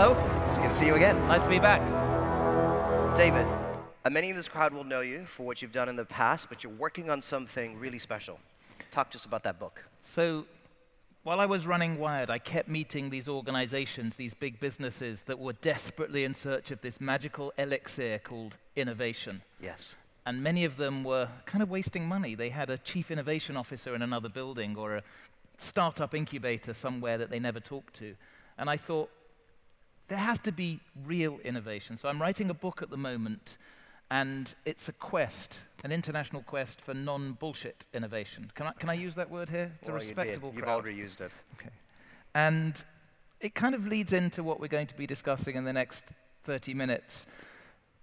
Hello. It's good to see you again. Nice to be back. David, many in this crowd will know you for what you've done in the past, but you're working on something really special. Talk to us about that book. So, while I was running Wired, I kept meeting these organizations, these big businesses that were desperately in search of this magical elixir called innovation. Yes. And many of them were kind of wasting money. They had a chief innovation officer in another building or a startup incubator somewhere that they never talked to. And I thought, there has to be real innovation. So I'm writing a book at the moment, and it's a quest, an international quest for non-bullshit innovation. Can I use that word here? It's a respectable crowd. You've already used it. Okay. And it kind of leads into what we're going to be discussing in the next 30 minutes.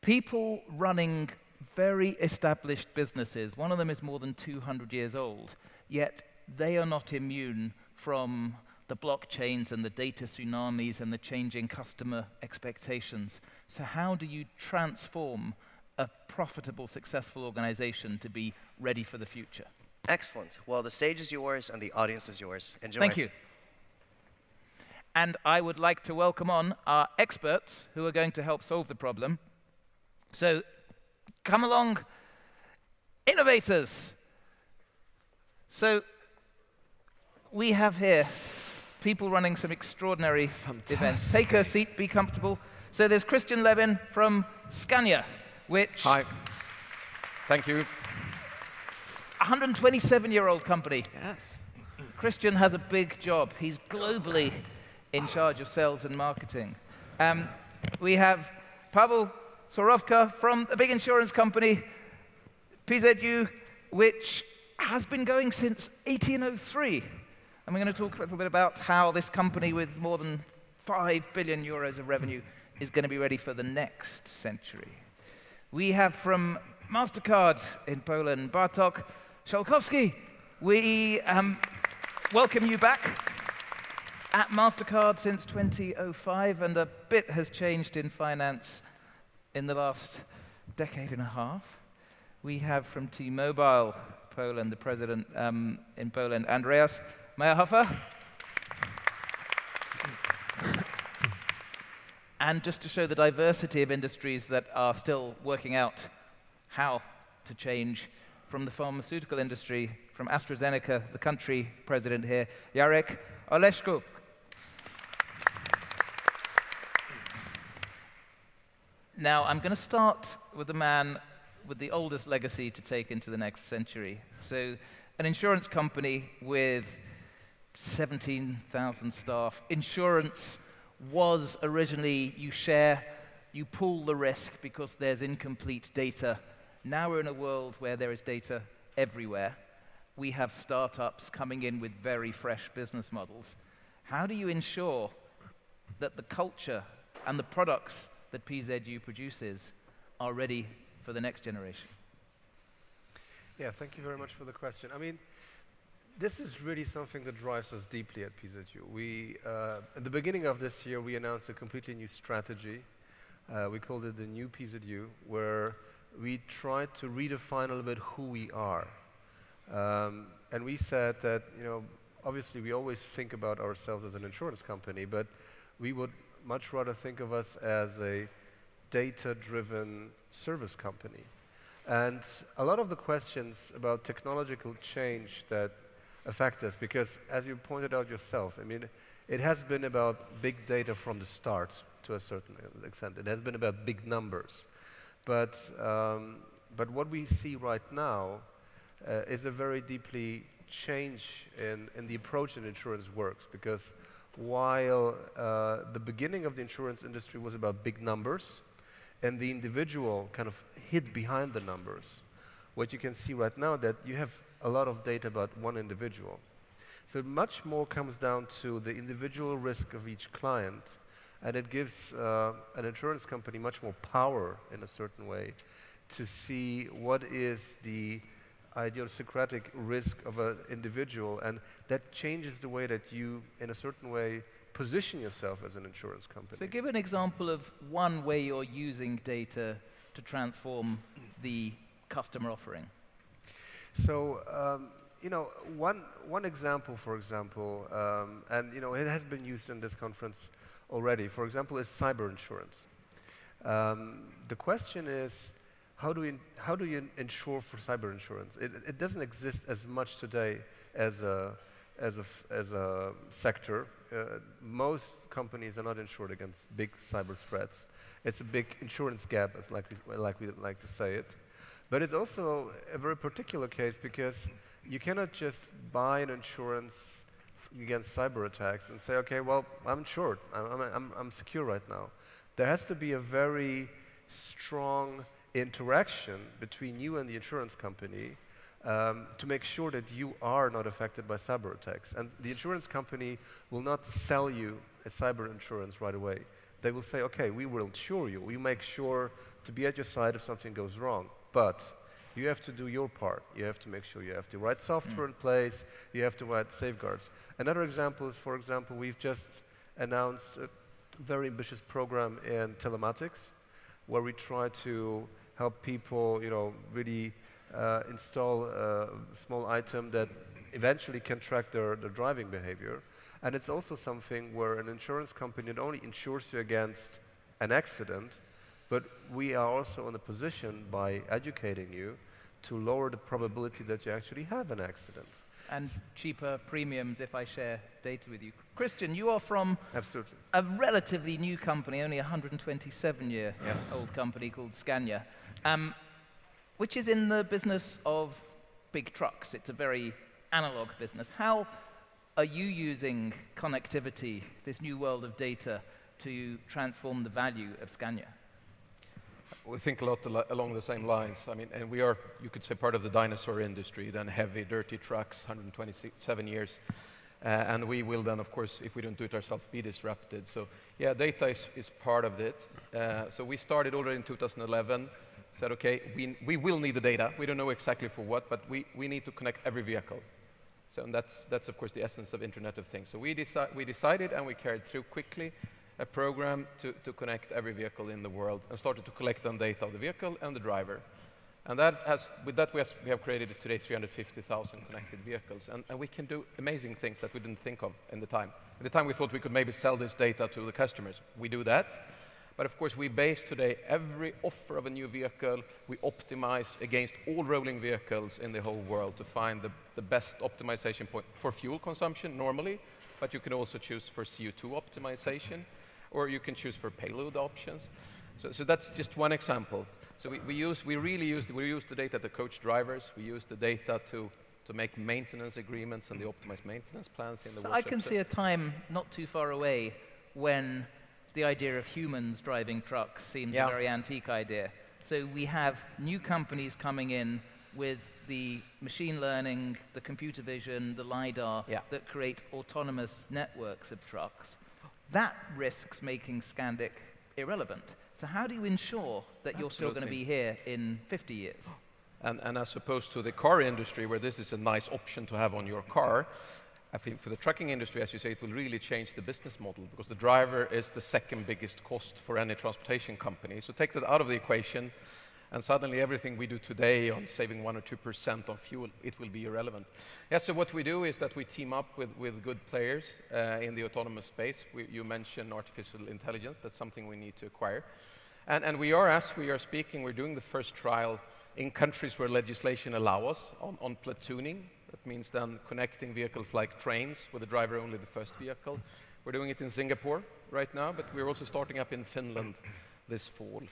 People running very established businesses, one of them is more than 200 years old, yet they are not immune from the blockchains and the data tsunamis and the changing customer expectations. So how do you transform a profitable, successful organization to be ready for the future? Excellent. Well, the stage is yours and the audience is yours. Enjoy. Thank you. And I would like to welcome on our experts who are going to help solve the problem. So come along, innovators. So we have here people running some extraordinary events. Take a seat, be comfortable. So there's Levin from Scania, which... Hi. Thank you. 127-year-old company. Yes. Christian has a big job. He's globally in charge of sales and marketing. We have Paweł Surówka from a big insurance company, PZU, which has been going since 1803. And we're going to talk a little bit about how this company with more than 5 billion euros of revenue is going to be ready for the next century. We have from Mastercard in Poland, Bartosz, Ciołkowski. We welcome you back at Mastercard since 2005, and a bit has changed in finance in the last decade and a half. We have from T-Mobile, Poland, the president in Poland, Andreas, Maierhofer. And just to show the diversity of industries that are still working out how to change, from the pharmaceutical industry, from AstraZeneca, the country president here, Oleszczuk. Now, I'm going to start with the man with the oldest legacy to take into the next century. So, an insurance company with 17,000 staff. Insurance was originally you pool the risk because there's incomplete data. Now we're in a world where there is data everywhere. We have startups coming in with very fresh business models. How do you ensure that the culture and the products that PZU produces are ready for the next generation? Yeah, thank you very much for the question. I mean, this is really something that drives us deeply at PZU. At the beginning of this year, we announced a completely new strategy. We called it the new PZU, where we tried to redefine a little bit who we are. And we said that, obviously we always think about ourselves as an insurance company, but we would much rather think of us as a data-driven service company. And a lot of the questions about technological change that affect us, because as you pointed out yourself, I mean, it has been about big data from the start to a certain extent. It has been about big numbers. But what we see right now is a very deeply change in the approach that insurance works, because while the beginning of the insurance industry was about big numbers and the individual kind of hid behind the numbers, what you can see right now that you have a lot of data about one individual. So much more comes down to the individual risk of each client, and it gives an insurance company much more power in a certain way to see what is the idiosyncratic risk of an individual, and that changes the way that you, in a certain way, position yourself as an insurance company. So give an example of one way you're using data to transform the customer offering. So, one example, for example, and it has been used in this conference already. For example, is cyber insurance. The question is, how do you insure for cyber insurance? It doesn't exist as much today as a sector. Most companies are not insured against big cyber threats. It's a big insurance gap, as like we like to say it. But it's also a very particular case because you cannot just buy an insurance against cyber attacks and say, okay, well, I'm insured. I'm secure right now. There has to be a very strong interaction between you and the insurance company to make sure that you are not affected by cyber attacks. And the insurance company will not sell you a cyber insurance right away. They will say, okay, we will insure you. We make sure to be at your side if something goes wrong. But you have to do your part. You have to make sure you have the right software in place. You have the right safeguards. Another example is, for example, we've just announced a very ambitious program in telematics, where we try to help people, really install a small item that eventually can track their driving behavior. And it's also something where an insurance company not only insures you against an accident, but we are also in a position by educating you to lower the probability that you actually have an accident. And cheaper premiums if I share data with you. Christian, you are from Absolutely. a relatively new company, only a 127-year-old company called Scania, which is in the business of big trucks. It's a very analog business. How are you using connectivity, this new world of data, to transform the value of Scania? We think a lot along the same lines. I mean, and we are, you could say, part of the dinosaur industry, then heavy, dirty trucks, 127 years. And we will then, of course, if we don't do it ourselves, be disrupted. So, yeah, data is part of it. So we started already in 2011, said, okay, we will need the data. We don't know exactly for what, but we need to connect every vehicle. So and that's, of course, the essence of Internet of Things. So we decided, and we carried through quickly, a program to connect every vehicle in the world and started to collect the data of the vehicle and the driver. And with that we have created today 350,000 connected vehicles. And we can do amazing things that we didn't think of in the time. At the time we thought we could maybe sell this data to the customers. We do that. But of course we base today every offer of a new vehicle, we optimize against all rolling vehicles in the whole world to find the best optimization point for fuel consumption normally, but you can also choose for CO2 optimization, or you can choose for payload options. So that's just one example. So we use the data to coach drivers. We use the data to make maintenance agreements and the optimized maintenance plans in the workshop. I can see a time not too far away when the idea of humans driving trucks seems a very antique idea. So we have new companies coming in with the machine learning, the computer vision, the LiDAR that create autonomous networks of trucks. That risks making Scandic irrelevant. So how do you ensure that you're still going to be here in 50 years? And as opposed to the car industry, where this is a nice option to have on your car, I think for the trucking industry, as you say, it will really change the business model, because the driver is the second biggest cost for any transportation company. So take that out of the equation, and suddenly everything we do today on saving 1 or 2% on fuel, it will be irrelevant. Yeah, so what we do is that we team up with good players in the autonomous space. You mentioned artificial intelligence. That's something we need to acquire. And we are, as we are speaking, we're doing the first trial in countries where legislation allows us on platooning. That means then connecting vehicles like trains with the driver only the first vehicle. We're doing it in Singapore right now, but we're also starting up in Finland this fall.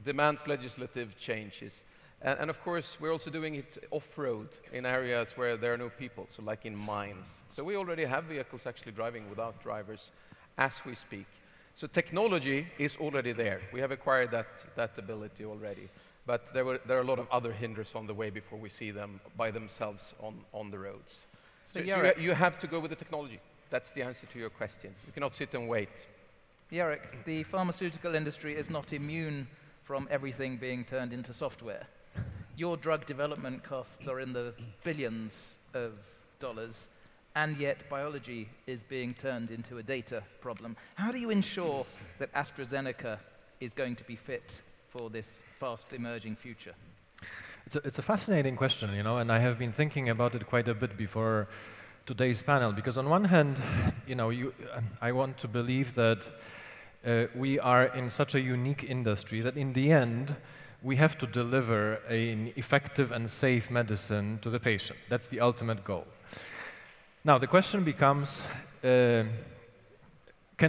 Demands legislative changes. And of course, we're also doing it off-road in areas where there are no people, so like in mines. So we already have vehicles actually driving without drivers as we speak. So technology is already there. We have acquired that ability already. But there are a lot of other hindrances on the way before we see them by themselves on the roads. So you have to go with the technology. That's the answer to your question. You cannot sit and wait. Jarek, the pharmaceutical industry is not immune from everything being turned into software. Your drug development costs are in the billions of dollars, and yet biology is being turned into a data problem. How do you ensure that AstraZeneca is going to be fit for this fast emerging future? It's a fascinating question, and I have been thinking about it quite a bit before today's panel, because on one hand, I want to believe that we are in such a unique industry that in the end, we have to deliver an effective and safe medicine to the patient. That's the ultimate goal. Now, the question becomes, can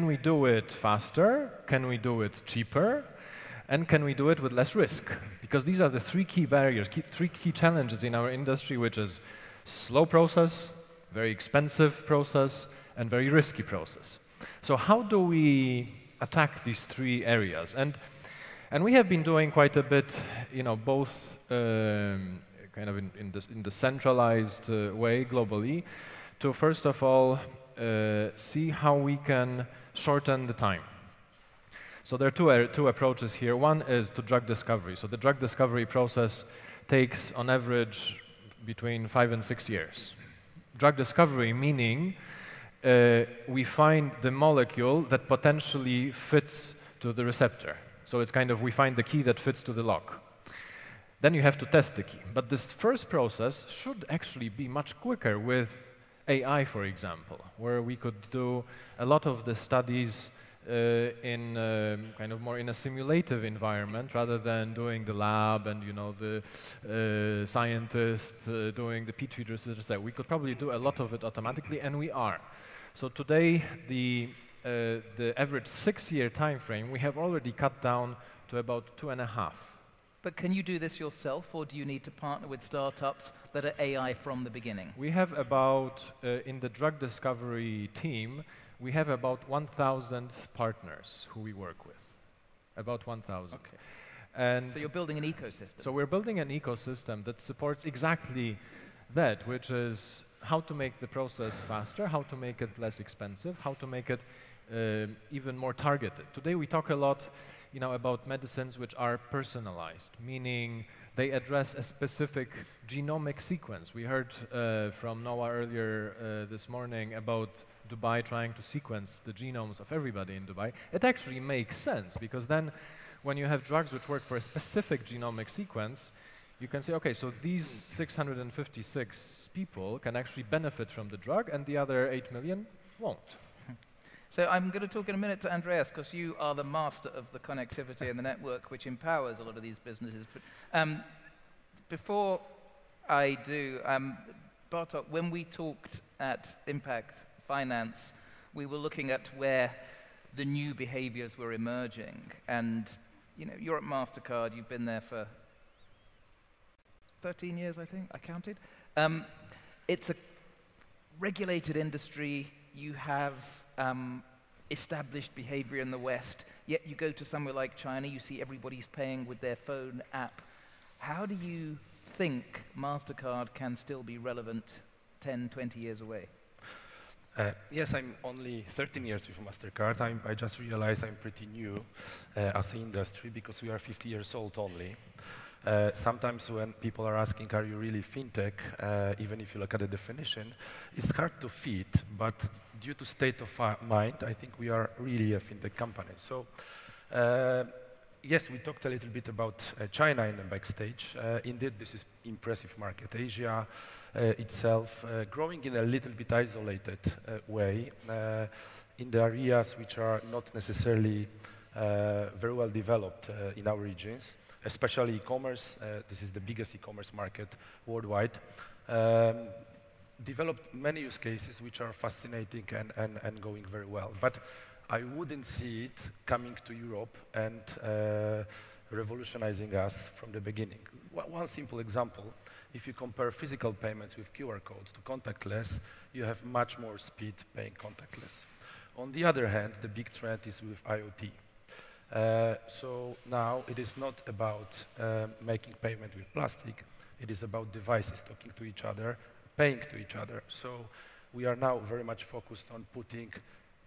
we do it faster? Can we do it cheaper? And can we do it with less risk? Because these are the three key barriers, three key challenges in our industry, which is slow process, very expensive process, and very risky process. So how do we attack these three areas? And we have been doing quite a bit, both kind of in the centralized way globally, to first of all see how we can shorten the time. So there are two approaches here. One is to drug discovery. So the drug discovery process takes, on average, between 5 and 6 years. Drug discovery meaning we find the molecule that potentially fits to the receptor. So it's kind of we find the key that fits to the lock. Then you have to test the key. But this first process should actually be much quicker with AI, for example, where we could do a lot of the studies in kind of more in a simulative environment rather than doing the lab and the scientists doing the petri research. We could probably do a lot of it automatically, and we are. So today, the average 6-year time frame we have already cut down to about 2.5. But can you do this yourself, or do you need to partner with startups that are AI from the beginning? We have about, in the drug discovery team, we have about 1,000 partners who we work with. About 1,000. Okay. And so you're building an ecosystem. So we're building an ecosystem that supports exactly that, which is how to make the process faster, how to make it less expensive, how to make it even more targeted. Today we talk a lot about medicines which are personalized, meaning they address a specific genomic sequence. We heard from Noah earlier this morning about Dubai trying to sequence the genomes of everybody in Dubai. It actually makes sense, because then when you have drugs which work for a specific genomic sequence, you can say, okay, so these 656 people can actually benefit from the drug, and the other 8 million won't. So I'm going to talk in a minute to Andreas, because you are the master of the connectivity and the network which empowers a lot of these businesses. But before I do, Bartosz, when we talked at Impact Finance, we were looking at where the new behaviors were emerging. And you're at Mastercard, you've been there for 13 years, I think, I counted. It's a regulated industry. You have established behavior in the West, yet you go to somewhere like China, you see everybody's paying with their phone app. How do you think Mastercard can still be relevant 10, 20 years away? Yes, I'm only 13 years with Mastercard. I just realized I'm pretty new as an industry, because we are 50 years old only. Sometimes when people are asking, are you really fintech, even if you look at the definition, it's hard to fit, but due to state of mind, I think we are really a fintech company. So, yes, we talked a little bit about China in the backstage. Indeed, this is impressive market. Asia itself growing in a little bit isolated way in the areas which are not necessarily very well developed in our regions, especially e-commerce. This is the biggest e-commerce market worldwide. Developed many use cases which are fascinating and going very well. But I wouldn't see it coming to Europe and revolutionizing us from the beginning. One simple example, if you compare physical payments with QR codes to contactless, you have much more speed paying contactless. On the other hand, the big trend is with IoT. So now it is not about making payment with plastic, it is about devices talking to each other, paying to each other. So we are now very much focused on putting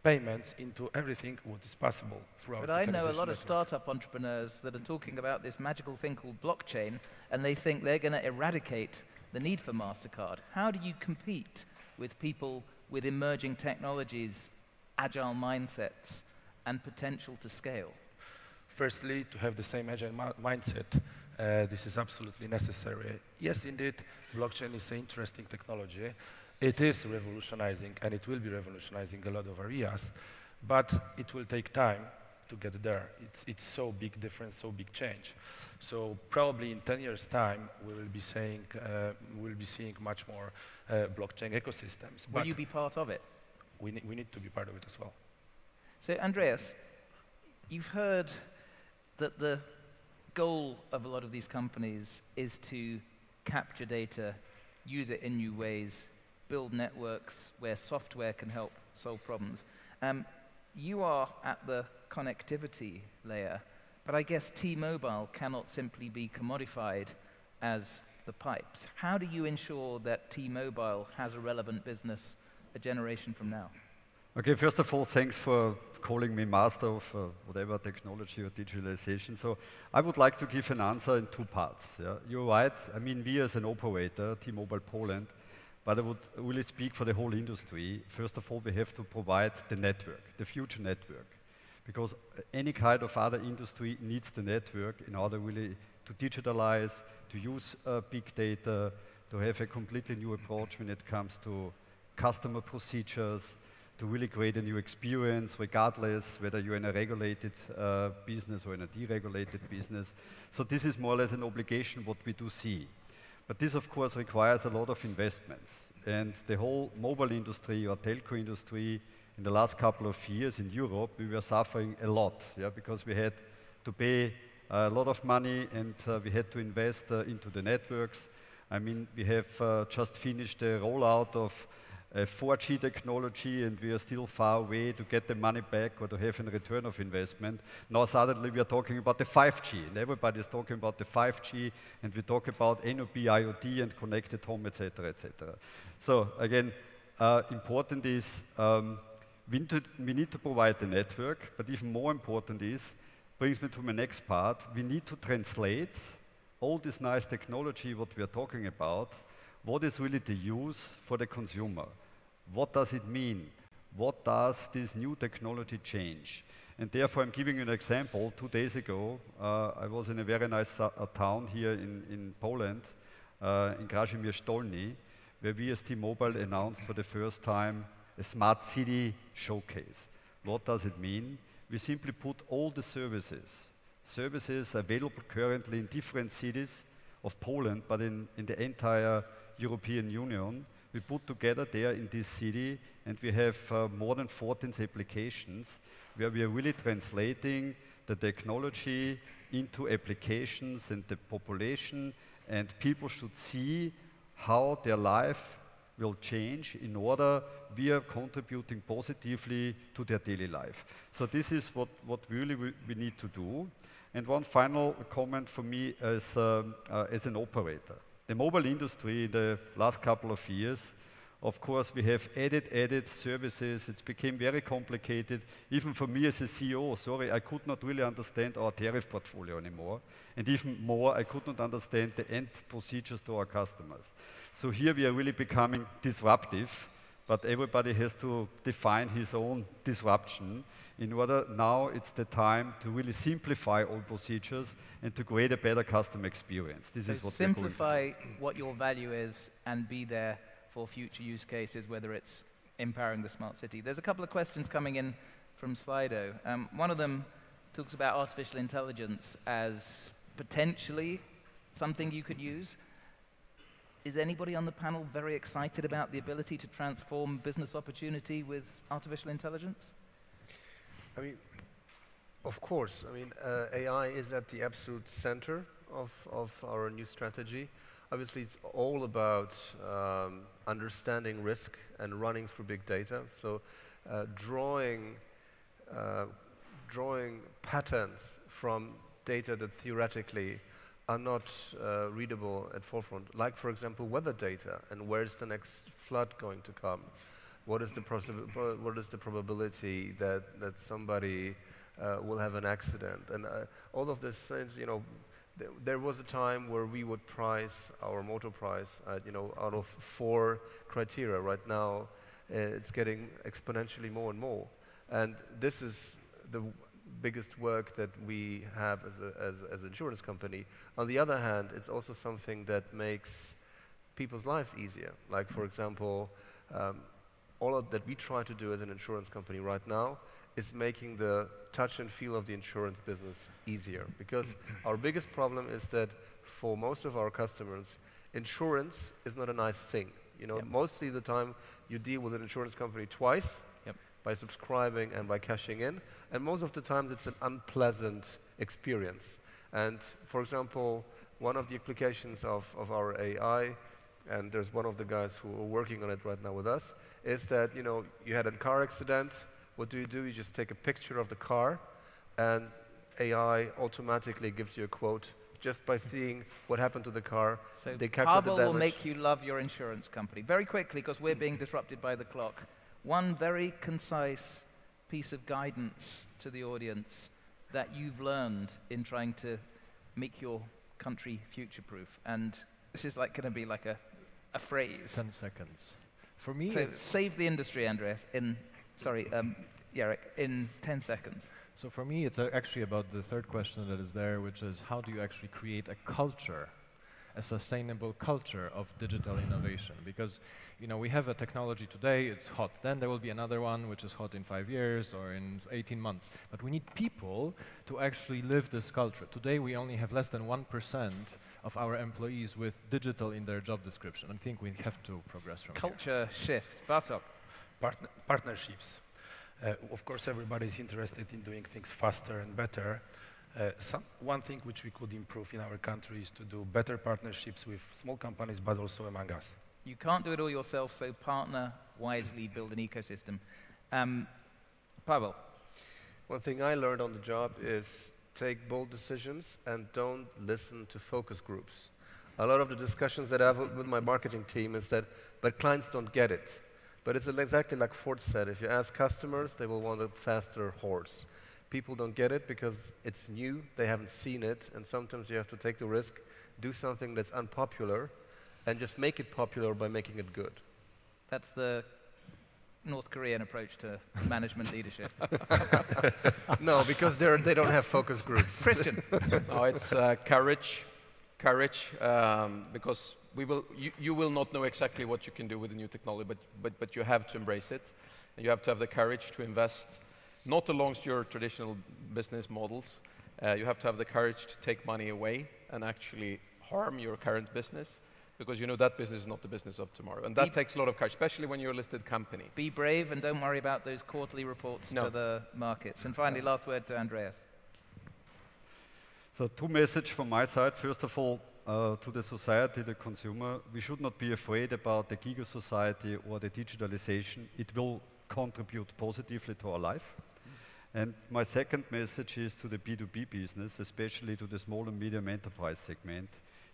payments into everything what is possible throughout the But I know a lot of network. startup entrepreneurs that are talking about this magical thing called blockchain, and they think they're going to eradicate the need for MasterCard. How do you compete with people with emerging technologies, agile mindsets, and potential to scale? Firstly, to have the same agile mindset. This is absolutely necessary. Yes, indeed, blockchain is an interesting technology. It is revolutionizing, and it will be revolutionizing a lot of areas, but it will take time to get there. It's so big difference, so big change. So probably in 10 years' time, we will be seeing much more blockchain ecosystems. Will you be part of it? We need to be part of it as well. So Andreas, you've heard that the goal of a lot of these companies is to capture data, use it in new ways, build networks where software can help solve problems. You are at the connectivity layer, but I guess T-Mobile cannot simply be commodified as the pipes. How do you ensure that T-Mobile has a relevant business a generation from now? Okay, first of all, thanks for calling me master of whatever technology or digitalization. So I would like to give an answer in two parts. Yeah? You're right. I mean, we as an operator, T-Mobile Poland, but I would really speak for the whole industry. First of all, we have to provide the network, the future network, because any kind of other industry needs the network in order really to digitalize, to use big data, to have a completely new approach when it comes to customer procedures, to really create a new experience, regardless whether you're in a regulated business or in a deregulated business. So this is more or less an obligation what we do see. But this, of course, requires a lot of investments. And the whole mobile industry or telco industry in the last couple of years in Europe, we were suffering a lot, yeah, because we had to pay a lot of money and we had to invest into the networks. I mean, we have just finished the rollout of 4G technology, and we are still far away to get the money back or to have a return of investment. Now suddenly we are talking about the 5G, and everybody is talking about the 5G, and we talk about NOP, IoT, and connected home, etc., etc. So again, important is we need to provide the network, but even more important is, brings me to my next part, we need to translate all this nice technology, what we are talking about, what is really the use for the consumer? What does it mean? What does this new technology change? And therefore, I'm giving you an example. 2 days ago, I was in a very nice town here in Poland, in Kazimierz Dolny, where we as T-Mobile announced for the first time a smart city showcase. What does it mean? We simply put all the services available currently in different cities of Poland, but in the entire European Union, we put together there in this city, and we have more than 14 applications where we are really translating the technology into applications, and the population and people should see how their life will change in order we are contributing positively to their daily life. So this is what really we need to do. And one final comment for me as an operator. The mobile industry in the last couple of years, of course, we have added services. It became very complicated. Even for me as a CEO, sorry, I could not really understand our tariff portfolio anymore. And even more, I could not understand the end procedures to our customers. So here we are really becoming disruptive, but everybody has to define his own disruption. In order, now it's the time to really simplify all procedures and to create a better customer experience. This is what simplify what your value is and be there for future use cases, whether it's empowering the smart city. There's a couple of questions coming in from Slido. One of them talks about artificial intelligence as potentially something you could use. Is anybody on the panel very excited about the ability to transform business opportunity with artificial intelligence? I mean, of course. I mean, AI is at the absolute center of our new strategy. Obviously, it's all about understanding risk and running through big data. So, drawing patterns from data that theoretically are not readable at forefront. Like, for example, weather data and where's the next flood going to come? What is the probability that somebody will have an accident? And all of these things, you know, there was a time where we would price our motor price, out of 4 criteria. Right now, it's getting exponentially more and more. And this is the biggest work that we have as an insurance company. On the other hand, it's also something that makes people's lives easier. Like, for example, all that we try to do as an insurance company right now is making the touch and feel of the insurance business easier. Because our biggest problem is that for most of our customers, insurance is not a nice thing. You know, mostly the time you deal with an insurance company twice, by subscribing and by cashing in, and most of the times it's an unpleasant experience. And for example, one of the applications of our AI, and there's one of the guys who are working on it right now with us, is that, you know, you had a car accident. What do? You just take a picture of the car, and AI automatically gives you a quote just by seeing what happened to the car. So they calculate the Paweł damage. will make you love your insurance company. Very quickly, because we're being disrupted by the clock. One very concise piece of guidance to the audience that you've learned in trying to make your country future-proof. And this is like going to be like a phrase. 10 seconds. For me, So save the industry, Andreas, in, sorry, Jarek, in 10 seconds. So for me, it's actually about the third question that is there, which is how do you actually create a culture, a sustainable culture of digital innovation? Because, you know, we have a technology today, it's hot. Then there will be another one which is hot in 5 years or in 18 months. But we need people to actually live this culture. Today, we only have less than 1% of our employees with digital in their job description. I think we have to progress from here. Culture shift. Bartosz. Partnerships. Of course, everybody is interested in doing things faster and better. One thing which we could improve in our country is to do better partnerships with small companies, but also among us. You can't do it all yourself, so partner wisely, build an ecosystem. Paweł. One thing I learned on the job is take bold decisions and don't listen to focus groups. A lot of the discussions that I have with my marketing team is that, but clients don't get it. But it's exactly like Ford said, if you ask customers, they will want a faster horse. People don't get it because it's new, they haven't seen it, and sometimes you have to take the risk, do something that's unpopular, and just make it popular by making it good. That's the North Korean approach to management leadership. No, because they don't have focus groups. Christian. No, it's courage, because you will not know exactly what you can do with the new technology, but you have to embrace it. And you have to have the courage to invest, not along your traditional business models. You have to have the courage to take money away and actually harm your current business, because you know that business is not the business of tomorrow. And that takes a lot of courage, especially when you're a listed company. Be brave and don't worry about those quarterly reports to the markets. And finally, last word to Andreas. So 2 messages from my side. First of all, to the society, the consumer, we should not be afraid about the giga society or the digitalization. It will contribute positively to our life. And my second message is to the B2B business, especially to the small and medium enterprise segment.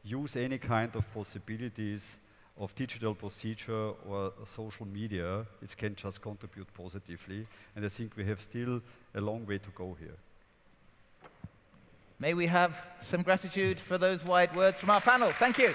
Use any kind of possibilities of digital procedure or social media. It can just contribute positively. And I think we have still a long way to go here. May we have some gratitude for those wide words from our panel. Thank you.